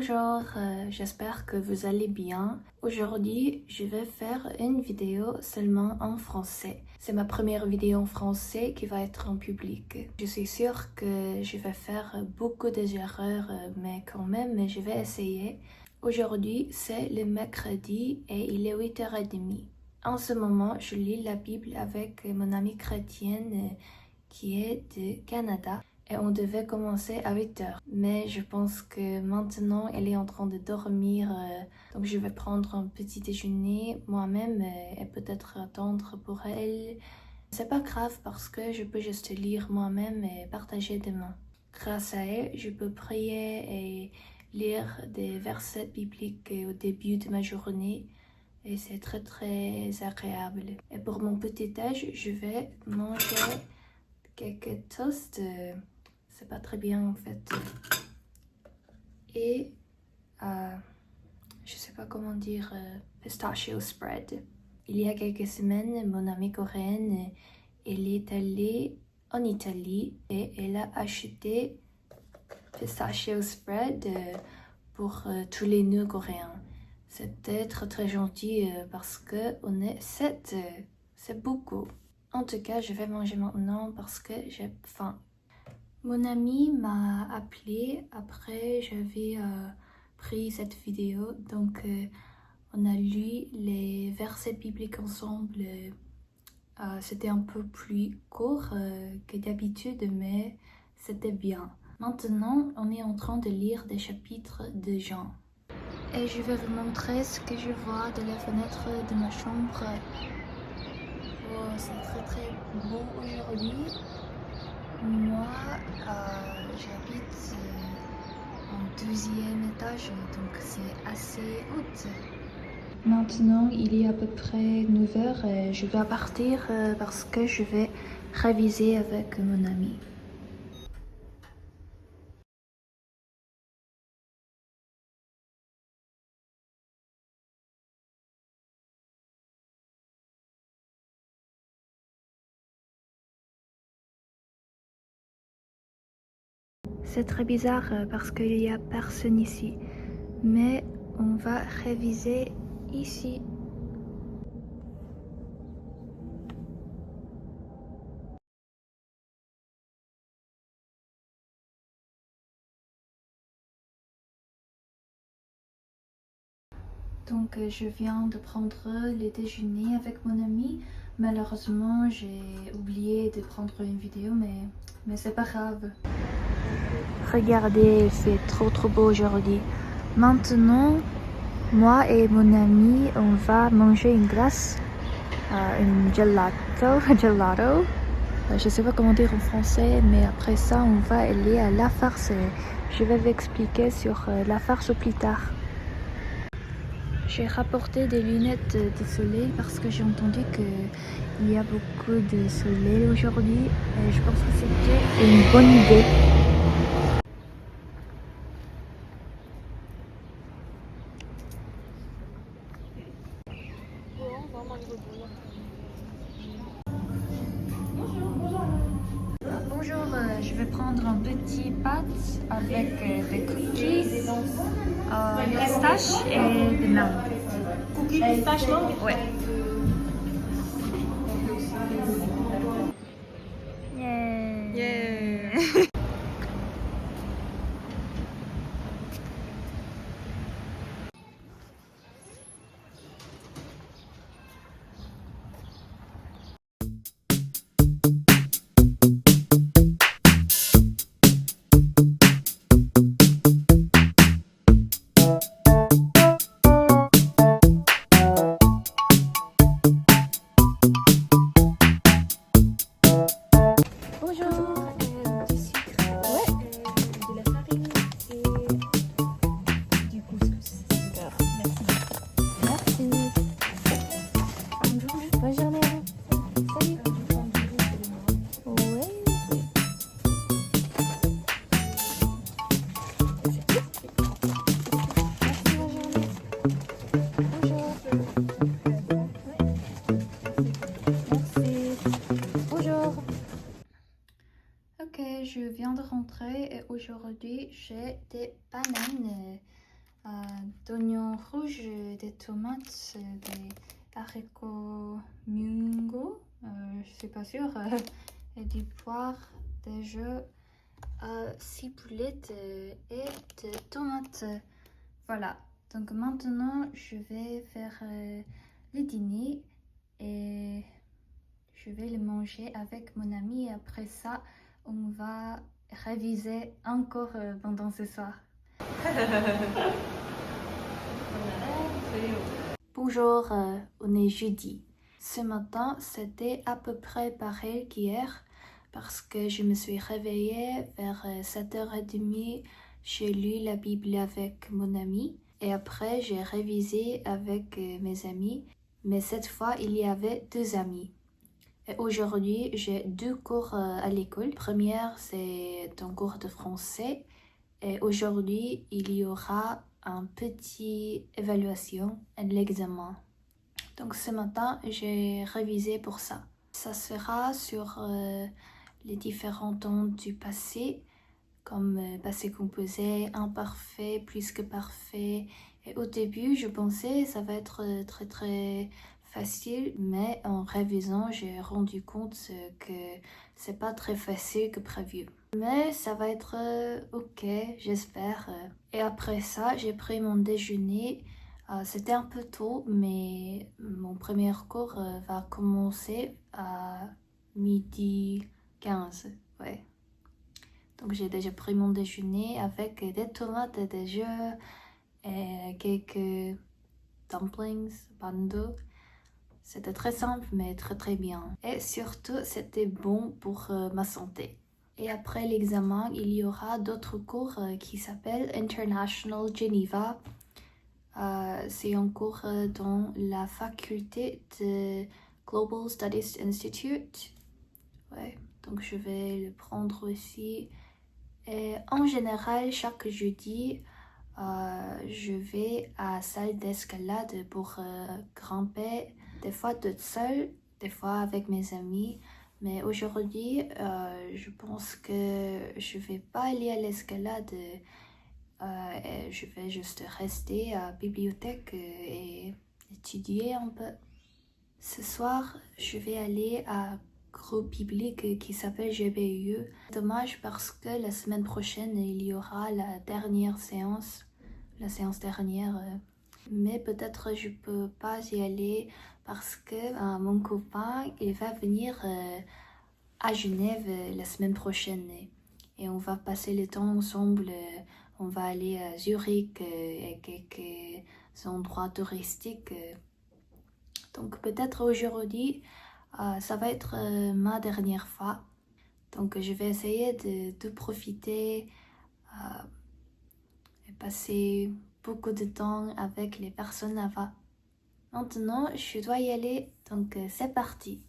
Bonjour, j'espère que vous allez bien. Aujourd'hui, je vais faire une vidéo seulement en français. C'est ma première vidéo en français qui va être en public. Je suis sûre que je vais faire beaucoup d'erreurs, mais quand même, je vais essayer. Aujourd'hui, c'est le mercredi et il est 8h30. En ce moment, je lis la Bible avec mon amie chrétienne qui est du Canada. Et on devait commencer à 8h. Mais je pense que maintenant, elle est en train de dormir. Donc je vais prendre un petit déjeuner moi-même et peut-être attendre pour elle. C'est pas grave parce que je peux juste lire moi-même et partager demain. Grâce à elle, je peux prier et lire des versets bibliques au début de ma journée. Et c'est très agréable. Et pour mon petit-déj, je vais manger quelques toasts. C'est pas très bien en fait. Et je sais pas comment dire, pistachio spread. Il y a quelques semaines, mon amie coréenne, elle est allée en Italie et elle a acheté pistachio spread pour tous les nœuds coréens. C'était très gentil parce que on est 7, c'est beaucoup. En tout cas, je vais manger maintenant parce que j'ai faim. Mon ami m'a appelé après j'avais pris cette vidéo, donc on a lu les versets bibliques ensemble. C'était un peu plus court que d'habitude, mais c'était bien. Maintenant, on est en train de lire des chapitres de Jean. Et je vais vous montrer ce que je vois de la fenêtre de ma chambre. Oh, c'est très beau aujourd'hui. Moi, j'habite au 12e étage, donc c'est assez haut. Maintenant, il est à peu près 9h et je vais partir parce que je vais réviser avec mon ami. C'est très bizarre parce qu'il n'y a personne ici, mais on va réviser ici. Donc je viens de prendre le déjeuner avec mon ami. Malheureusement, j'ai oublié de prendre une vidéo, mais c'est pas grave. Regardez, il fait trop beau aujourd'hui. Maintenant, moi et mon ami, on va manger une glace, une gelato. Je sais pas comment dire en français, mais après ça, on va aller à La Farce. Je vais vous expliquer sur La Farce plus tard. J'ai rapporté des lunettes de soleil parce que j'ai entendu qu'il y a beaucoup de soleil aujourd'hui et je pense que c'était une bonne idée. Bonjour, je vais prendre un petit pâte avec des cookies, des pistaches et des mangues. Cookies pistache mangue? Ouais. Yeah. Yeah. Bonjour, du sucre, de la farine et du couscous. Super, merci. Bonjour, bonne journée à vous. Salut. Ouais. Merci, bonne journée. Bonjour. Merci. Bonjour. Ok, je viens de rentrer et aujourd'hui j'ai des bananes piment rouge, des tomates, des haricots mungo, je suis pas sûre, et du poire, des œufs, ciboulette et des tomates. Voilà, donc maintenant je vais faire le dîner et je vais le manger avec mon ami et après ça on va réviser encore pendant ce soir. Bonjour, on est jeudi. Ce matin, c'était à peu près pareil qu'hier parce que je me suis réveillée vers 7h30. J'ai lu la Bible avec mon ami et après j'ai révisé avec mes amis. Mais cette fois, il y avait 2 amis. Et aujourd'hui, j'ai 2 cours à l'école. Première, c'est un cours de français. Et aujourd'hui, il y aura une petite évaluation et l'examen. Donc ce matin, j'ai révisé pour ça. Ça sera sur les différents temps du passé, comme passé composé, imparfait, plus que parfait. Et au début, je pensais que ça va être très très facile, mais en révisant, j'ai rendu compte que c'est pas très facile que prévu. Mais ça va être ok, j'espère. Et après ça, j'ai pris mon déjeuner. C'était un peu tôt, mais mon premier cours va commencer à 12h15. Ouais. Donc j'ai déjà pris mon déjeuner avec des tomates et des œufs et quelques dumplings, bando. C'était très simple mais très très bien. Et surtout c'était bon pour ma santé. Et après l'examen, il y aura d'autres cours qui s'appellent International Geneva. C'est un cours dans la faculté de Global Studies Institute. Ouais, donc je vais le prendre aussi. Et en général, chaque jeudi, je vais à la salle d'escalade pour grimper, des fois toute seule, des fois avec mes amis. Mais aujourd'hui, je pense que je vais pas aller à l'escalade. Je vais juste rester à la bibliothèque et étudier un peu. Ce soir, je vais aller à groupe biblique qui s'appelle GBU. Dommage parce que la semaine prochaine, il y aura la dernière séance, la séance dernière. Mais peut-être je peux pas y aller parce que mon copain, il va venir à Genève la semaine prochaine. Et on va passer le temps ensemble. On va aller à Zurich et quelques endroits touristiques. Donc peut-être aujourd'hui, ça va être ma dernière fois. Donc je vais essayer de profiter et passer beaucoup de temps avec les personnes là-bas. Maintenant, je dois y aller, donc c'est parti.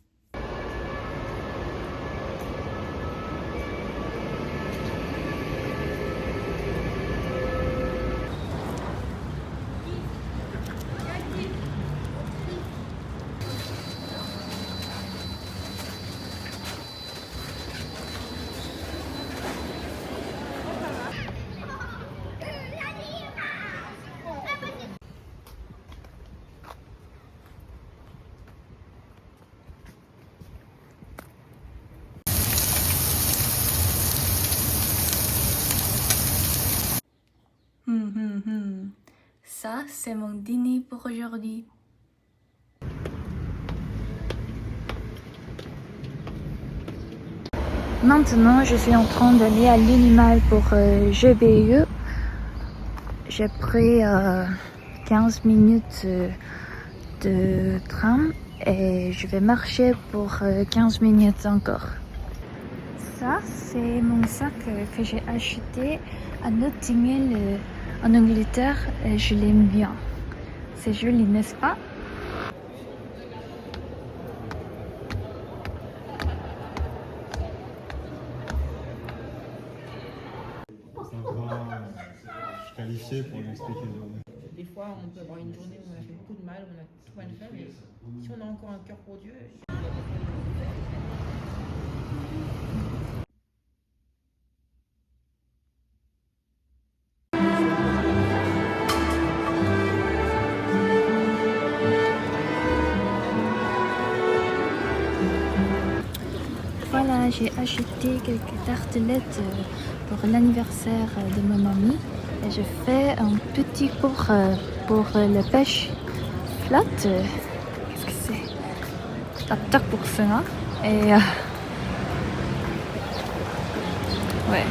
Ça, c'est mon dîner pour aujourd'hui. Maintenant, je suis en train d'aller à l'animal pour GBE. J'ai pris 15 minutes de tram et je vais marcher pour 15 minutes encore. Ça, c'est mon sac que j'ai acheté à Notting Hill en Angleterre et je l'aime bien. C'est joli, n'est-ce pas? Qualifié pour l'expliquer. Des fois, on peut avoir une journée où on a fait beaucoup de mal, on a tout mal fait, mais si on a encore un cœur pour Dieu. j'ai acheté quelques tartelettes pour l'anniversaire de mon ami. Et je fais un petit cours pour la pêche flotte. Qu'est-ce que c'est? Aptak pour ça. Et ouais.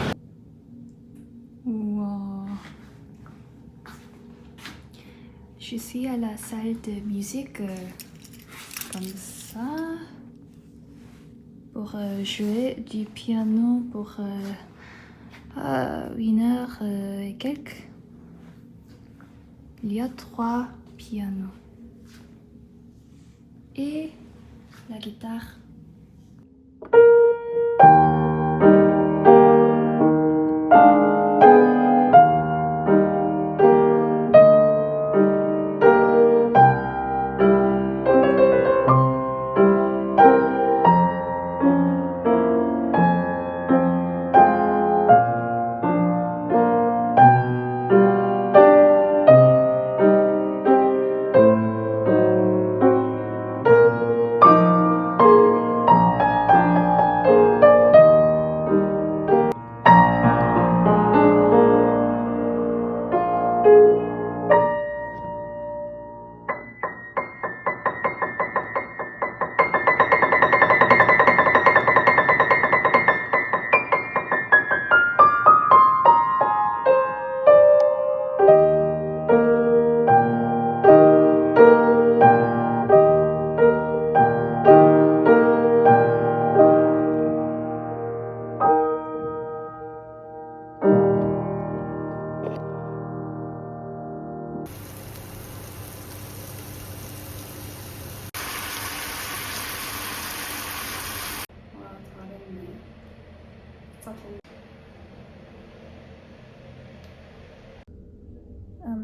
Wow. Je suis à la salle de musique comme ça pour jouer du piano pour 1 heure et quelques. Il y a 3 pianos et la guitare.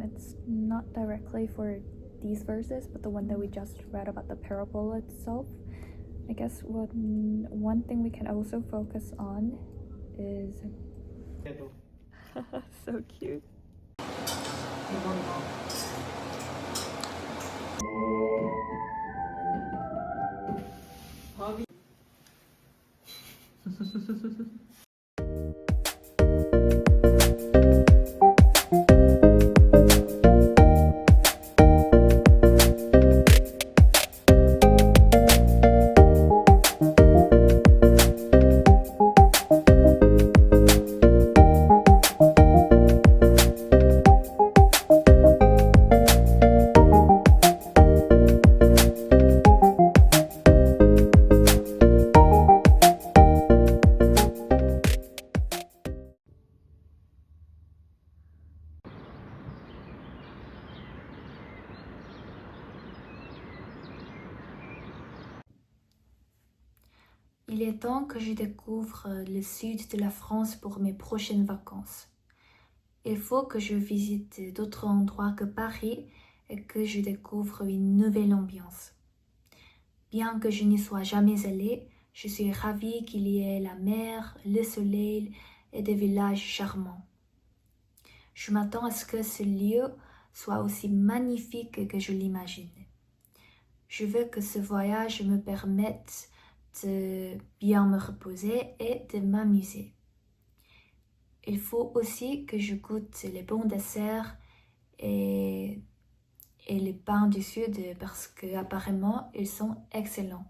It's not directly for these verses, but the one that we just read about the parable itself. I guess one thing we can also focus on is so cute. Il est temps que je découvre le sud de la France pour mes prochaines vacances. Il faut que je visite d'autres endroits que Paris et que je découvre une nouvelle ambiance. Bien que je n'y sois jamais allée, je suis ravie qu'il y ait la mer, le soleil et des villages charmants. Je m'attends à ce que ce lieu soit aussi magnifique que je l'imagine. Je veux que ce voyage me permette de bien me reposer et de m'amuser. Il faut aussi que je goûte les bons desserts et les pains du sud parce qu'apparemment ils sont excellents.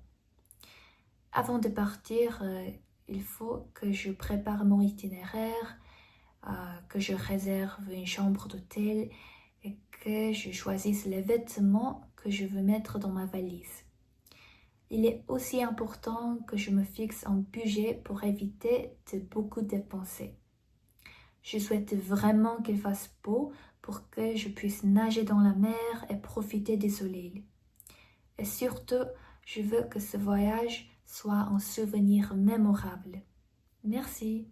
Avant de partir, il faut que je prépare mon itinéraire, que je réserve une chambre d'hôtel et que je choisisse les vêtements que je veux mettre dans ma valise. Il est aussi important que je me fixe un budget pour éviter de beaucoup dépenser. Je souhaite vraiment qu'il fasse beau pour que je puisse nager dans la mer et profiter du soleil. Et surtout, je veux que ce voyage soit un souvenir mémorable. Merci.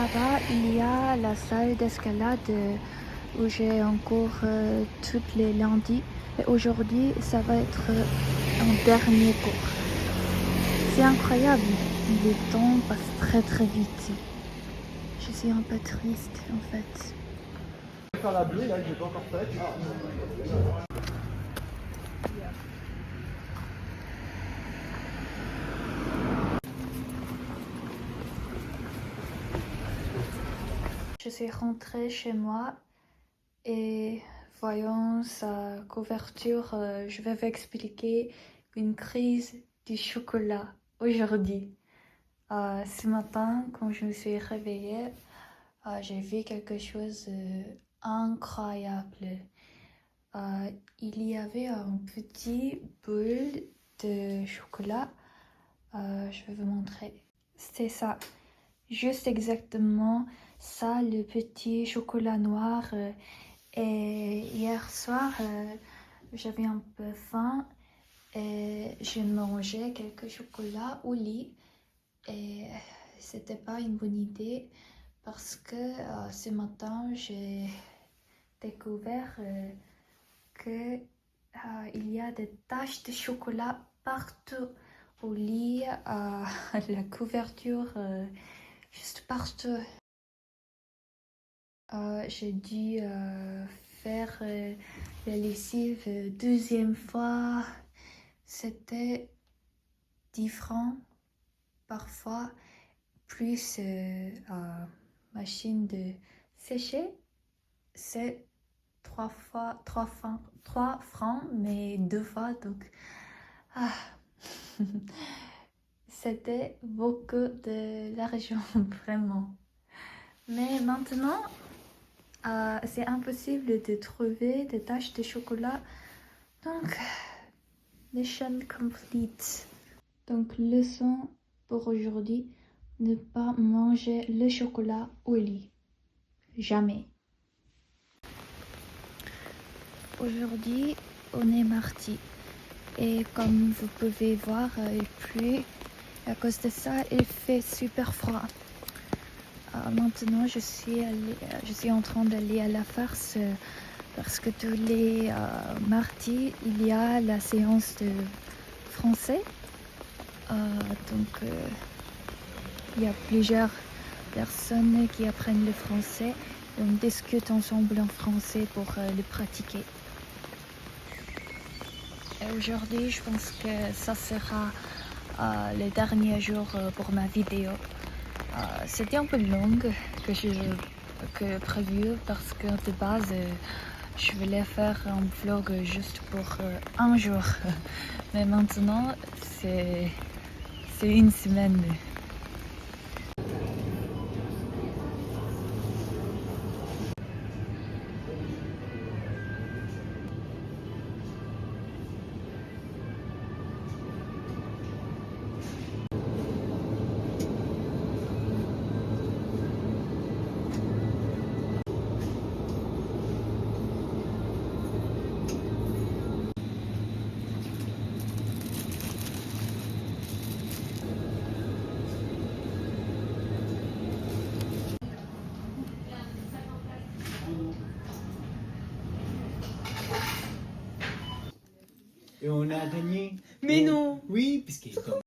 Là-bas, il y a la salle d'escalade où j'ai en cours tous les lundis. Et aujourd'hui, ça va être un dernier cours. C'est incroyable, le temps passe très très vite. Je suis un peu triste en fait. Je vais faire la bleue là que j'ai pas encore faite. Je suis rentrée chez moi et voyant sa couverture, je vais vous expliquer une crise du chocolat aujourd'hui. Ce matin, quand je me suis réveillée, j'ai vu quelque chose d'incroyable. Il y avait un petit boule de chocolat. Je vais vous montrer. C'est ça. Juste exactement ça, le petit chocolat noir. Et hier soir, j'avais un peu faim et j'ai mangé quelques chocolats au lit. Et c'était pas une bonne idée parce que ce matin, j'ai découvert que il y a des taches de chocolat partout au lit, la couverture, juste partout. J'ai dû faire la lessive deuxième fois. C'était 10 francs parfois, plus machine de sécher. C'est 3 francs, mais 2 fois, donc c'était beaucoup de l'argent, vraiment. Mais maintenant, c'est impossible de trouver des taches de chocolat. Donc, mission complete. Donc, leçon pour aujourd'hui, ne pas manger le chocolat au lit. Jamais. Aujourd'hui, on est mardi. Et comme vous pouvez voir, il pleut. À cause de ça, il fait super froid. Maintenant, je suis en train d'aller à la farce parce que tous les mardis, il y a la séance de français. Donc, il y a plusieurs personnes qui apprennent le français. On discute ensemble en français pour le pratiquer. Et aujourd'hui, je pense que ça sera le dernier jour pour ma vidéo. C'était un peu long que prévu parce que de base je voulais faire un vlog juste pour un jour. Mais maintenant c'est une semaine. Et on a gagné. Mais non. Oui, puisqu'il est comme